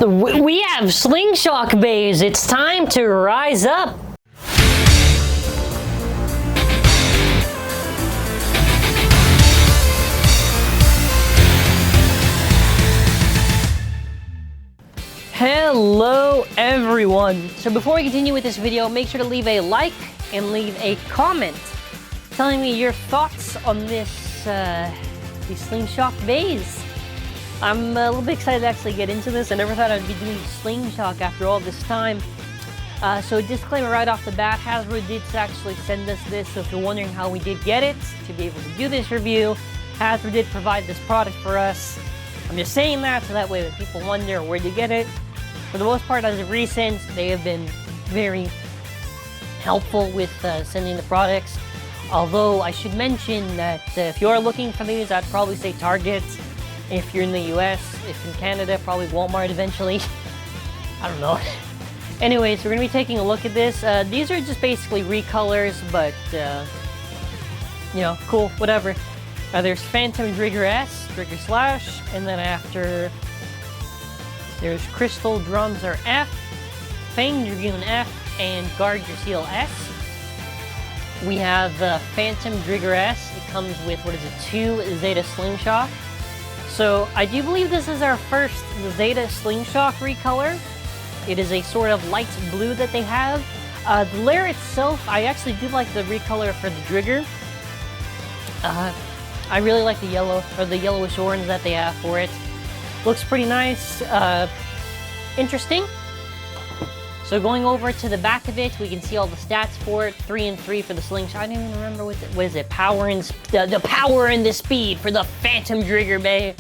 We have SLINGSHOCK bays. It's time to rise up. Hello everyone. So before we continue with this video, make sure to leave a like and leave a comment telling me your thoughts on this these SLINGSHOCK bays. I'm a little bit excited to actually get into this. I never thought I'd be doing SLINGSHOCK after all this time. So disclaimer right off the bat, HASBRO did actually send us this, so if you're wondering how we did get it to be able to do this review, HASBRO did provide this product for us. I'm just saying that so that way when people wonder where to get it, for the most part as of recent, they have been very helpful with sending the products. Although I should mention that if you are looking for these, I'd probably say Target. If you're in the US, if in Canada, probably Walmart eventually. I don't know. Anyways, we're going to be taking a look at this. These are just basically recolors, but, you know, cool, whatever. There's Phantom Driger S, Driger Slash, and then after, there's Crystal Dranzer F, Fang Dragoon F, and Draciel S. We have Phantom Driger S. It comes with, what is it, 2 Zeta SLINGSHOCK. So I do believe this is our first Zeta SLINGSHOCK recolor. It is a sort of light blue that they have. The layer itself, I actually do like the recolor for the Driger. I really like the yellow, or the yellowish orange that they have for it. Looks pretty nice, interesting. So going over to the back of it, we can see all the stats for it. 3 and 3 for the SLINGSHOCK. I don't even remember what is it? Power and the power and the speed for the Phantom Driger Bay.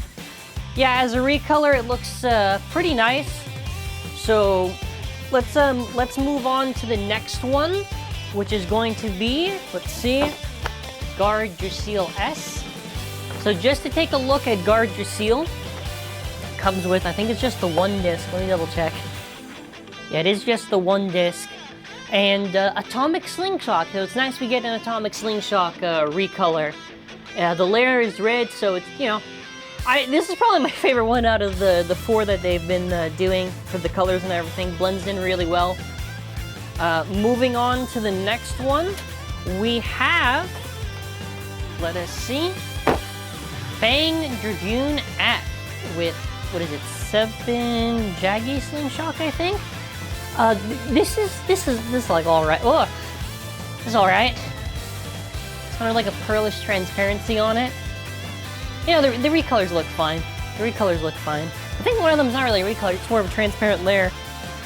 Yeah, as a recolor, it looks pretty nice. So let's move on to the next one, which is going to be, let's see, Draciel S. So just to take a look at Draciel, it comes with, I think it's just the 1 disc. Let me double check. Yeah, it is just the 1 disc. And Atomic SLINGSHOCK. So it's nice we get an Atomic SLINGSHOCK recolor. The layer is red, so it's, you know, this is probably my favorite one out of the 4 that they've been doing for the colors and everything. Blends in really well. Moving on to the next one, we have, let us see, Fang Dragoon F with, what is it, 7 Jaggy SLINGSHOCK, I think? This is like alright. Oh, this is alright. It's kind of like a pearlish transparency on it. You know, the recolors look fine. The recolors look fine. I think one of them's not really a recolor, it's more of a transparent layer.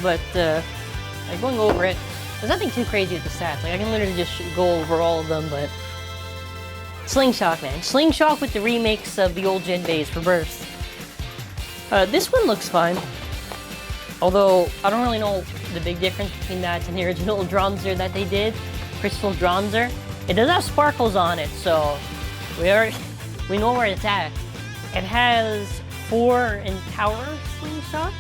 But, like going over it, there's nothing too crazy with the stats. Like, I can literally just go over all of them, but SLINGSHOCK, man. SLINGSHOCK with the remakes of the old gen bays for burst. This one looks fine. Although, I don't really know the big difference between that and the original Dranzer that they did, Crystal Dranzer. It does have sparkles on it, so we know where it's at. It has 4 in Tower SLINGSHOCK.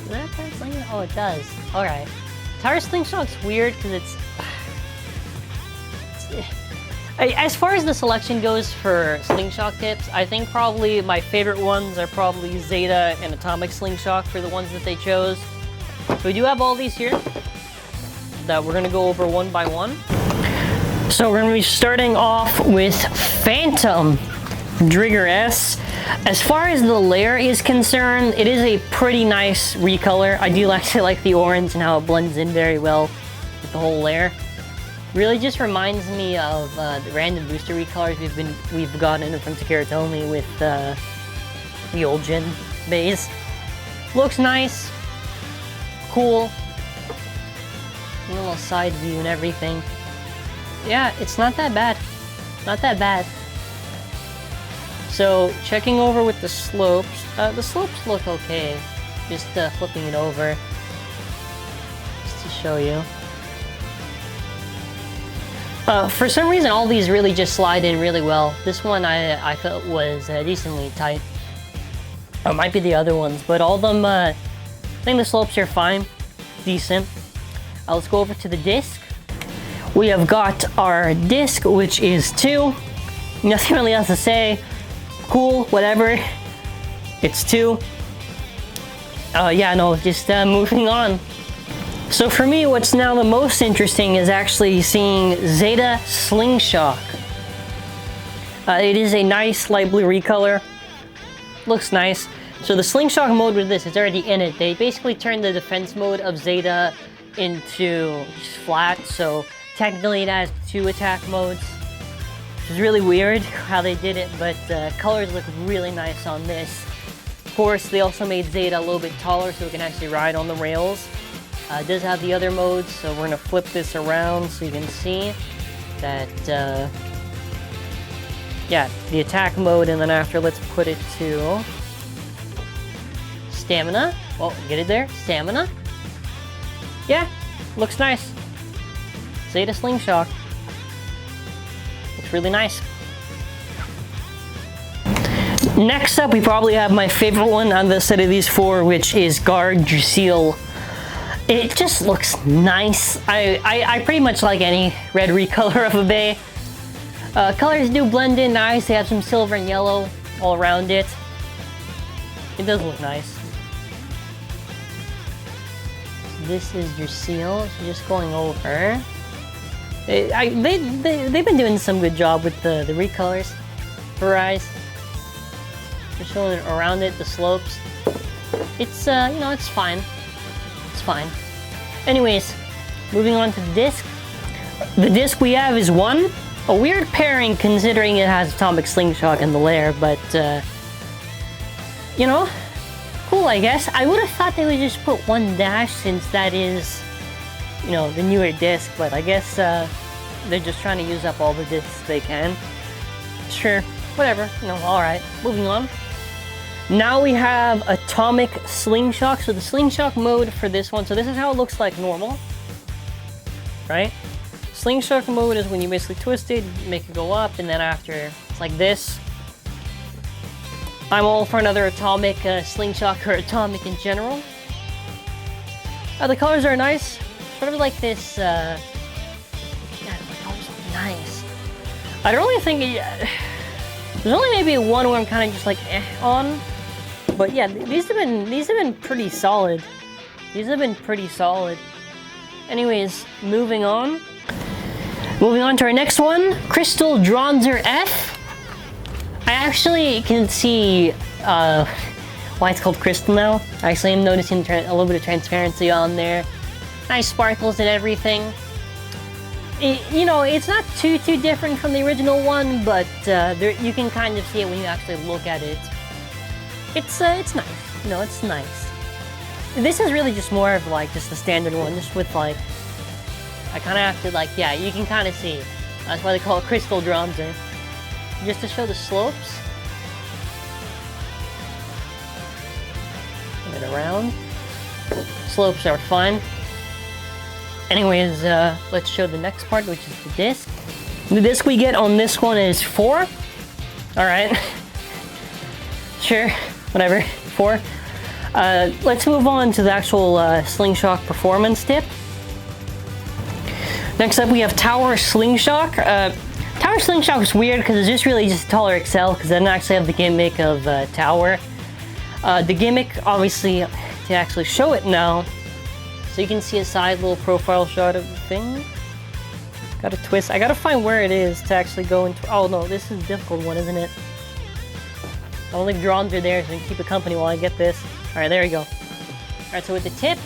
Is that Tower SLINGSHOCK? Oh, it does. Alright. Tower SLINGSHOCK's weird because it's as far as the selection goes for SLINGSHOCK tips, I think probably my favorite ones are probably Zeta and Atomic SLINGSHOCK for the ones that they chose. So we do have all these here that we're going to go over one by one. So we're going to be starting off with Phantom Driger S. As far as the layer is concerned, it is a pretty nice recolor. I do actually like the orange and how it blends in very well with the whole layer. Really just reminds me of the random booster recolors we've gotten from TOMY with the old gen bays. Looks nice, cool, a little side view and everything. Yeah, it's not that bad. Not that bad. So checking over with the slopes look okay. Just flipping it over just to show you. For some reason, all these really just slide in really well. This one I felt was decently tight. Or it might be the other ones, but all of them, I think the slopes are fine, decent. Let's go over to the disc. We have got our disc, which is 2. Nothing really else to say. Cool, whatever. It's 2. Yeah, no, just moving on. So for me, what's now the most interesting is actually seeing Zeta SLINGSHOCK. It is a nice light blue recolor. Looks nice. So the SLINGSHOCK mode with this, it's already in it. They basically turned the defense mode of Zeta into just flat, so technically it has 2 attack modes. Which is really weird how they did it, but colors look really nice on this. Of course, they also made Zeta a little bit taller so it can actually ride on the rails. It does have the other modes, so we're gonna flip this around so you can see that, yeah, the attack mode, and then after, let's put it to stamina. Oh, get it there, stamina. Yeah, looks nice. Zeta SLINGSHOCK. Looks really nice. Next up, we probably have my favorite one on the set of these 4, which is Draciel. It just looks nice. I pretty much like any red recolor of a Bey. Colors do blend in nice. They have some silver and yellow all around it. It does look nice. This is Draciel. So just going over. They've been doing some good job with the recolors for eyes. Just showing it around it, the slopes. It's you know, it's fine. It's fine. Anyways, moving on to the disc. The disc we have is 1. A weird pairing considering it has atomic SLINGSHOCK in the lair, but you know, cool I guess. I would have thought they would just put 1 dash since that is, you know, the newer disc, but I guess they're just trying to use up all the discs they can. Sure, whatever, you know, alright. Moving on. Now we have atomic SLINGSHOCK. So the SLINGSHOCK mode for this one, so this is how it looks like normal, right? SLINGSHOCK mode is when you basically twist it, make it go up, and then after it's like this. I'm all for another atomic SLINGSHOCK, or atomic in general. The colors are nice, sort of like this. Yeah, the colors are nice. I don't really think there's only maybe one where I'm kind of just like on. But yeah, these have been pretty solid. These have been pretty solid. Anyways, moving on. Moving on to our next one, Crystal Dranzer F. I actually can see why it's called Crystal now. Actually, I'm noticing a little bit of transparency on there. Nice sparkles and everything. You know, it's not too different from the original one, but you can kind of see it when you actually look at it. It's nice. You know, it's nice. This is really just more of like just the standard one, just with like, I kind of have to like, yeah, you can kind of see. That's why they call it Crystal Dranzer. Just to show the slopes. Turn it around. Slopes are fun. Anyways, let's show the next part, which is the disc. The disc we get on this one is 4. Alright. Sure, whatever, 4. Let's move on to the actual SLINGSHOCK performance tip. Next up we have Tower SLINGSHOCK. Tower SLINGSHOCK is weird because it's just really just a taller XL because it doesn't actually have the gimmick of Tower. The gimmick, obviously, to actually show it now, so you can see a side little profile shot of the thing. Gotta twist. I gotta find where it is to actually go into. Oh no, this is a difficult one, isn't it? I don't think Dranzer there, so you can keep it company while I get this. Alright, there you go. Alright, so with the tip,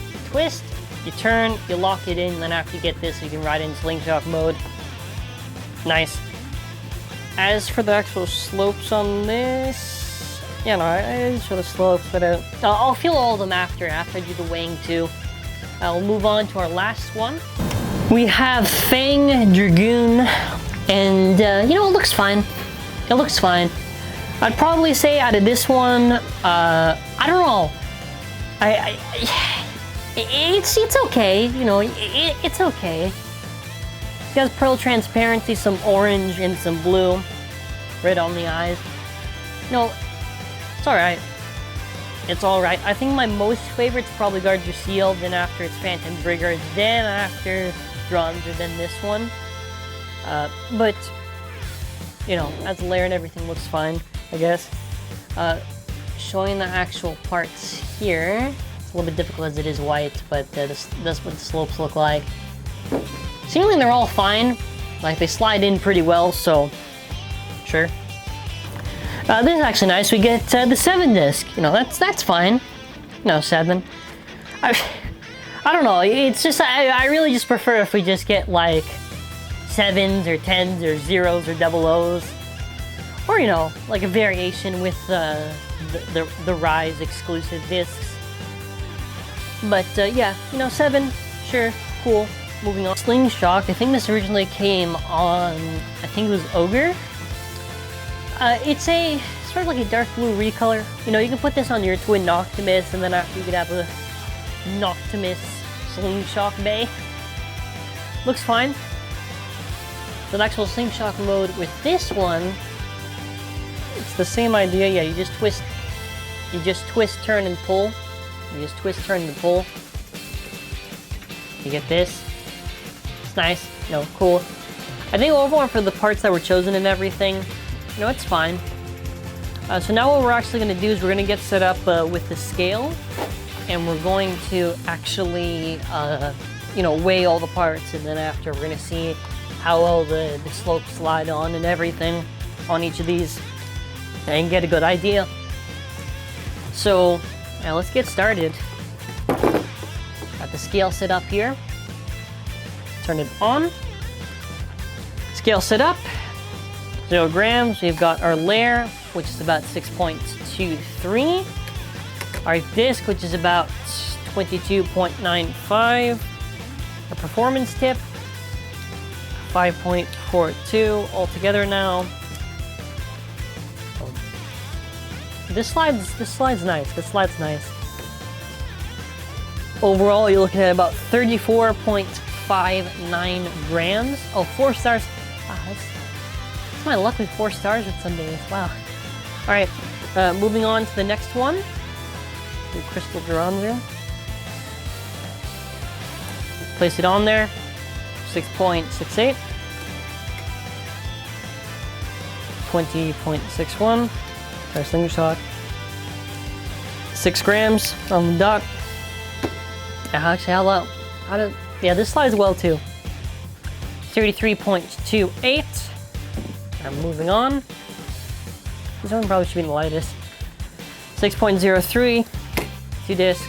you twist, you turn, you lock it in, and then after you get this, you can ride in SLINGSHOCK mode. Nice. As for the actual slopes on this, yeah, no, I didn't show the slopes, but I'll feel all of them after I do the weighing too. I'll move on to our last one. We have Fang Dragoon, and you know, it looks fine. It looks fine. I'd probably say out of this one, I don't know. It's okay, you know, it's okay. It has pearl transparency, some orange and some blue. Red on the eyes. No, it's alright. It's alright. I think my most favorite's probably Draciel, then after it's Phantom Trigger, then after Dranzer, then this one. But, you know, as a layer and everything looks fine, I guess. showing the actual parts here. It's a little bit difficult as it is white, but that's what the slopes look like. Seemingly they're all fine. Like, they slide in pretty well, so sure. This is actually nice. We get the 7 disc. You know, that's fine. No, 7. I don't know. It's just I really just prefer if we just get like 7s or 10s or 0s or double O's, or you know, like a variation with the Rise exclusive discs. But yeah, you know, 7, sure, cool. Moving on, SLINGSHOCK. I think this originally came on, I think it was Ogre. It's a sort of like a dark blue recolor. You know, you can put this on your Twin Noctimus, and then after you could have a Noctimus SLINGSHOCK Bay. Looks fine. The actual SLINGSHOCK mode with this one, it's the same idea. Yeah, you just twist, turn, and pull. You just twist, turn, and pull. You get this. It's nice. You know, cool. I think overall for the parts that were chosen and everything, you know, it's fine. So now what we're actually going to do is we're going to get set up with the scale, and we're going to actually, you know, weigh all the parts, and then after we're going to see how well the slopes slide on and everything on each of these, and get a good idea. So, now let's get started. Got the scale set up here. Turn it on. Scale set up. 0 grams. We've got our layer, which is about 6.23. Our disc, which is about 22.95. A performance tip, 5.42 altogether now. This slide's nice. This slide's nice. Overall, you're looking at about 34.59 grams. Oh, 4 stars. Wow, that's my luck with 4 stars with some days. Wow. All right, moving on to the next one. The crystal Dranzer. Place it on there. 6.68. 20.61. Our SLINGSHOCK. 6 grams on the dot. Actually, yeah, this slides well too. 33.28. I'm moving on. This one probably should be the lightest. 6.03. 2 disc.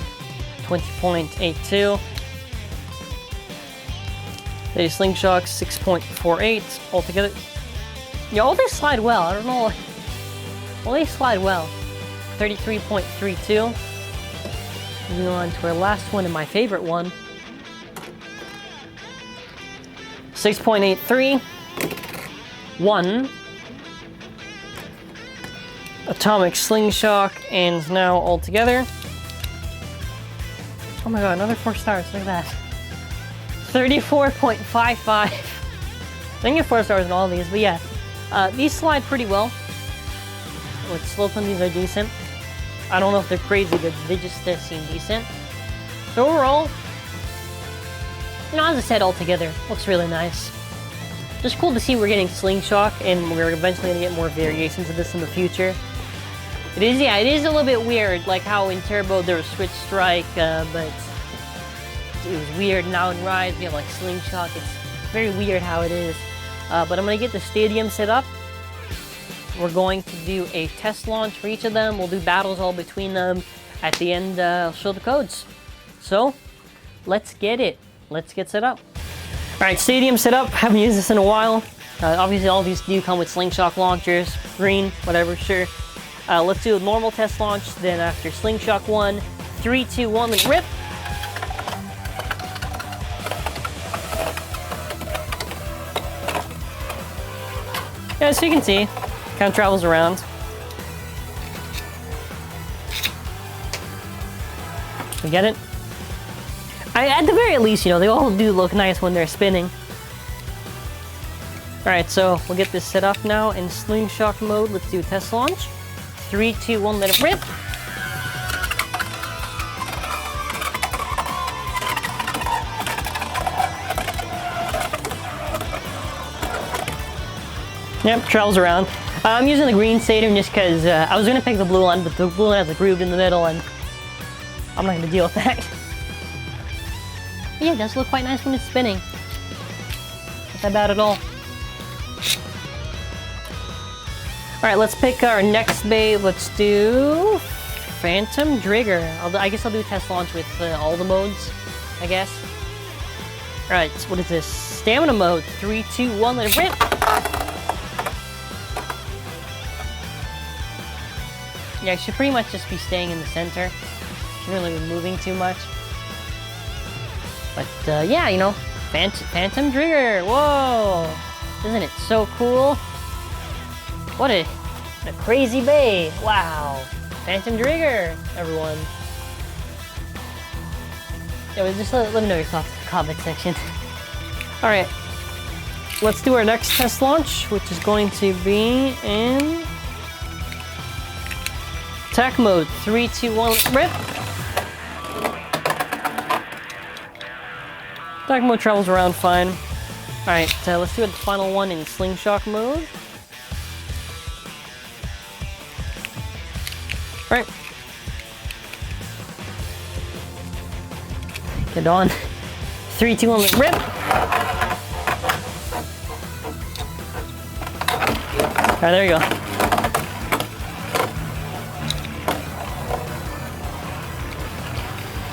20.82. The SLINGSHOCK 6.48 altogether. Yeah, all they slide well. I don't know. Well, they slide well. 33.32. Moving on to our last one and my favorite one. 6.83. 1. Atomic SLINGSHOCK, and now all together. Oh my god, another 4 stars. Look at that. 34.55. I think get 4 stars in all of these, but yeah. These slide pretty well. With slope on these are decent. I don't know if they're crazy good, they seem decent. So overall, you know, as I said, all together, looks really nice. Just cool to see we're getting SLINGSHOCK, and we're eventually going to get more variations of this in the future. It is a little bit weird, like how in Turbo there was Switch Strike, but it was weird. Now in Rise we have like SLINGSHOCK. It's very weird how it is. But I'm going to get the stadium set up. We're going to do a test launch for each of them. We'll do battles all between them. At the end, I'll show the codes. So, let's get it. Let's get set up. Alright, stadium set up. Haven't used this in a while. Obviously, all these do come with SLINGSHOCK launchers. Green, whatever, sure. Let's do a normal test launch. Then after SLINGSHOCK 1, 3, 2, 1, then rip. Yeah, so you can see, kind of travels around. We get it? At the very least, you know, they all do look nice when they're spinning. Alright, so we'll get this set up now in SLINGSHOCK mode. Let's do a test launch. 3, 2, 1, let it rip! Yep, travels around. I'm using the green stadium just because I was going to pick the blue one, but the blue one has a groove in the middle, and I'm not going to deal with that. But yeah, it does look quite nice when it's spinning. Not that bad at all. Alright, let's pick our next bait. Let's do Phantom Driger. I guess I'll do a test launch with all the modes, I guess. Alright, so what is this? Stamina mode. 3, 2, 1, let it rip! Yeah, I should pretty much just be staying in the center. Shouldn't really be moving too much. But yeah, you know, Phantom Driger. Whoa! Isn't it so cool? What a crazy bay! Wow! Phantom Driger, everyone. Yeah, just let me know your thoughts in the comment section. Alright, let's do our next test launch, which is going to be in attack mode. 3, 2, 1, rip! Attack mode travels around fine. Alright, let's do the final one in SLINGSHOCK mode. Alright. Get on. 3, 2, 1, rip! Alright, there you go.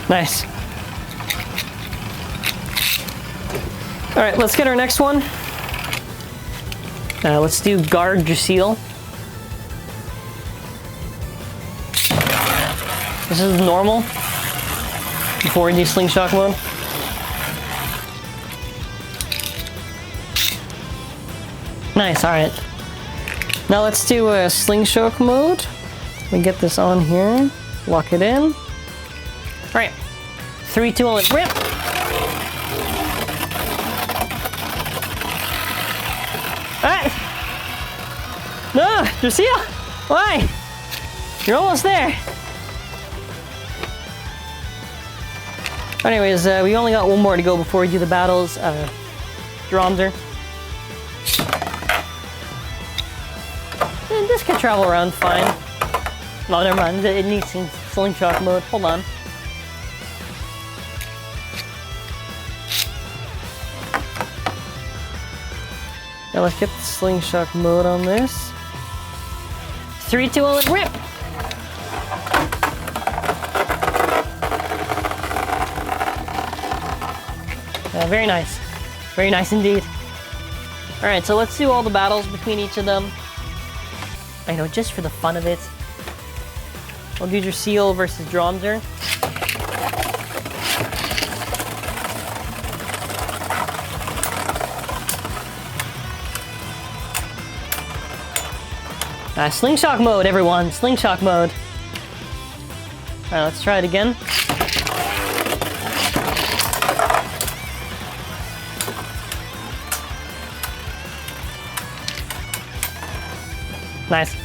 Nice. Alright, let's get our next one. Let's do Guard Draciel. This is normal before we do SLINGSHOCK mode. Nice, alright. Now let's do a SLINGSHOCK mode. We get this on here, lock it in. Alright, 3, 2, 1, rip! Alright! No, Draciel! Why? You're almost there! Anyways, we only got one more to go before we do the battles. Dranzer. And this can travel around fine. No, never mind. It needs SLINGSHOCK mode. Hold on. Now let's get the SLINGSHOCK mode on this. 3, 2, 1, rip! Very nice. Very nice indeed. Alright, so let's do all the battles between each of them. I know, just for the fun of it. We'll do Draciel versus Dranzer. SLINGSHOCK mode, everyone. SLINGSHOCK mode. Alright, let's try it again. Nice.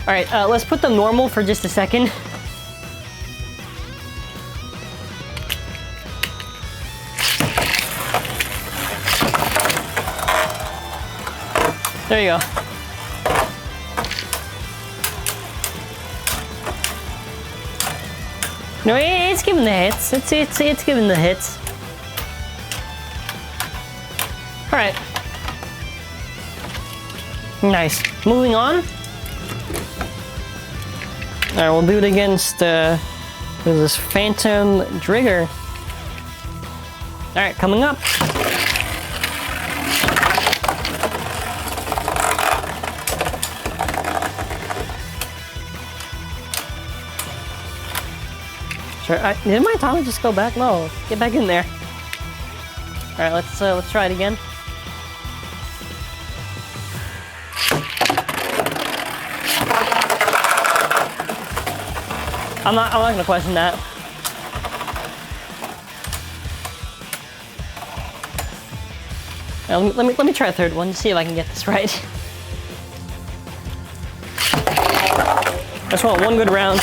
Alright, let's put them normal for just a second. There you go. No, it's giving the hits. It's giving the hits. Alright. Nice. Moving on. Alright, we'll do it against this Phantom Driger. Alright, coming up. Sure, did my timer just go back? No, get back in there. Alright, let's try it again. I'm not gonna question that. Let me try a third one to see if I can get this right. I just want one good round.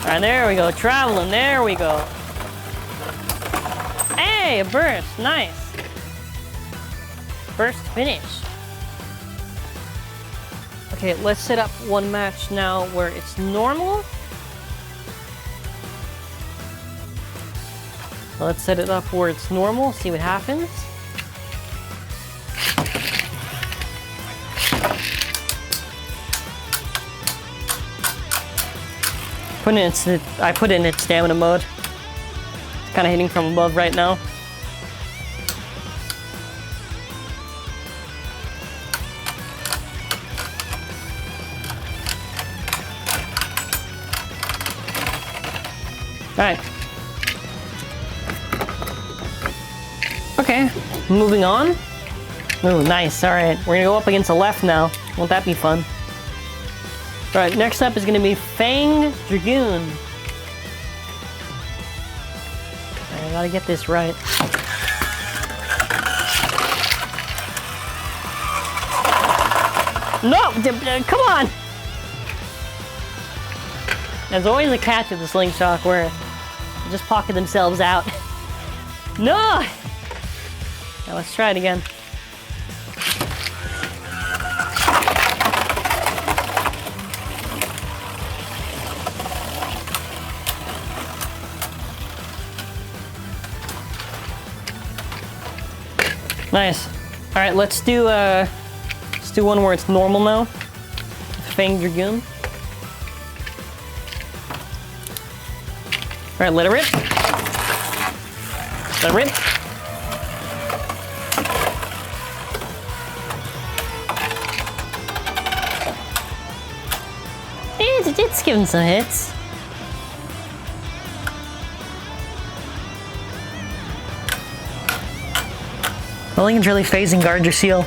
Alright, there we go, traveling, there we go. Hey, a burst, nice. Burst finish. Okay, let's set up one match now where it's normal. Let's set it up where it's normal, see what happens. I put it in its stamina mode. It's kind of hitting from above right now. Alright. Okay, moving on. Oh, nice. Alright, we're gonna go up against the left now. Won't that be fun? Alright, next up is gonna be Fang Dragoon. I gotta get this right. No! Come on! There's always a catch with the SLINGSHOCK where they just pocket themselves out. No! Now let's try it again. Nice. All right, let's do one where it's normal now. Fang Dragoon. All right, let it rip. Let it rip. It's giving some hits. Lincoln's really phasing guard Draciel.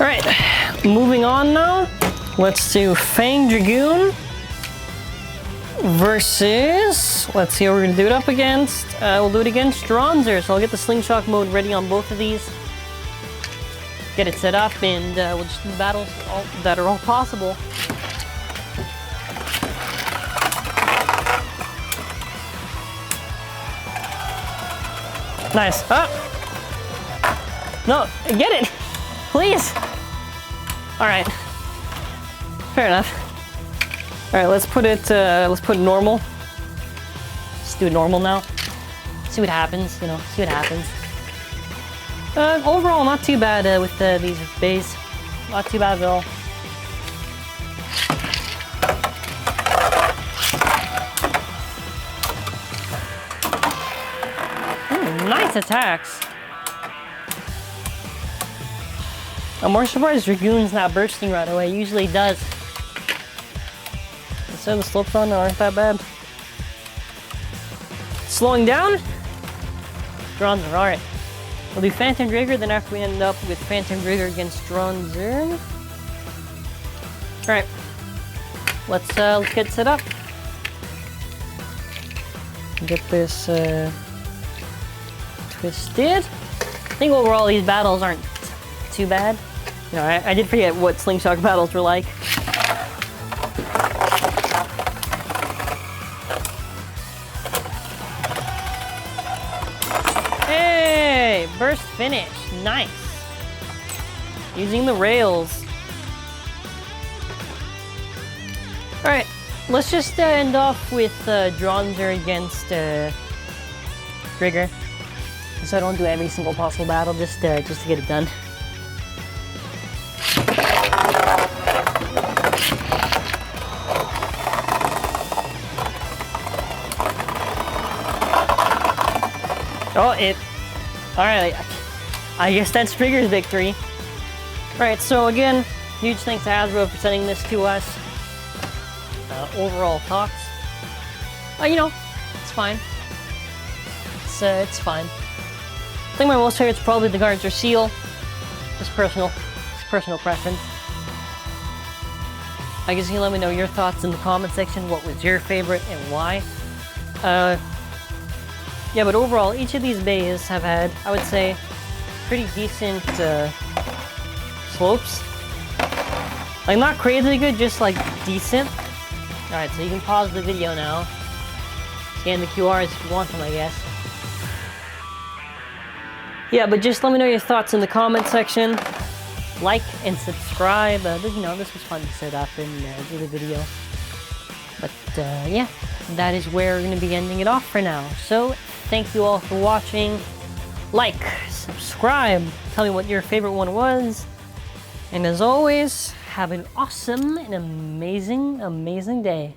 Alright, moving on now. Let's do Fang Dragoon versus, let's see what we're gonna do it up against. We'll do it against Dranzer, so I'll get the SLINGSHOCK mode ready on both of these. Get it set up, and we'll just do the battles that are all possible. Nice. Oh! No, get it! Please! Alright. Fair enough. Alright, let's put it normal. Let's do it normal now. See what happens, you know, see what happens. Overall, not too bad with these bays. Not too bad at all. Nice attacks. I'm more surprised Dragoon's not bursting right away. He usually does. So the slopes on aren't that bad. Slowing down. Dranzer, alright. We'll do Phantom Driger, then after we end up with Phantom Driger against Dranzer. Alright. Let's get set up. Get this twisted. I think overall these battles aren't too bad. You know, I did forget what SLINGSHOCK battles were like. Hey, burst finish, nice. Using the rails. All right, let's just end off with Dranzer against Driger. So I don't do every single possible battle, just to get it done. Oh, alright, I guess that's Driger's victory. Alright, so again, huge thanks to HASBRO for sending this to us. Overall thoughts? You know, it's fine. It's fine. I think my most favorite is probably the guards Draciel. Just personal preference. I guess you can let me know your thoughts in the comment section. What was your favorite and why? Yeah, but overall, each of these bays have had, I would say, pretty decent slopes. Like, not crazy good, just like decent. Alright, so you can pause the video now. Scan the QRs if you want them, I guess. Yeah, but just let me know your thoughts in the comment section. Like and subscribe. You know, this was fun to set up and do the video. But yeah, that is where we're going to be ending it off for now. So thank you all for watching. Like, subscribe, tell me what your favorite one was. And as always, have an awesome and amazing, amazing day.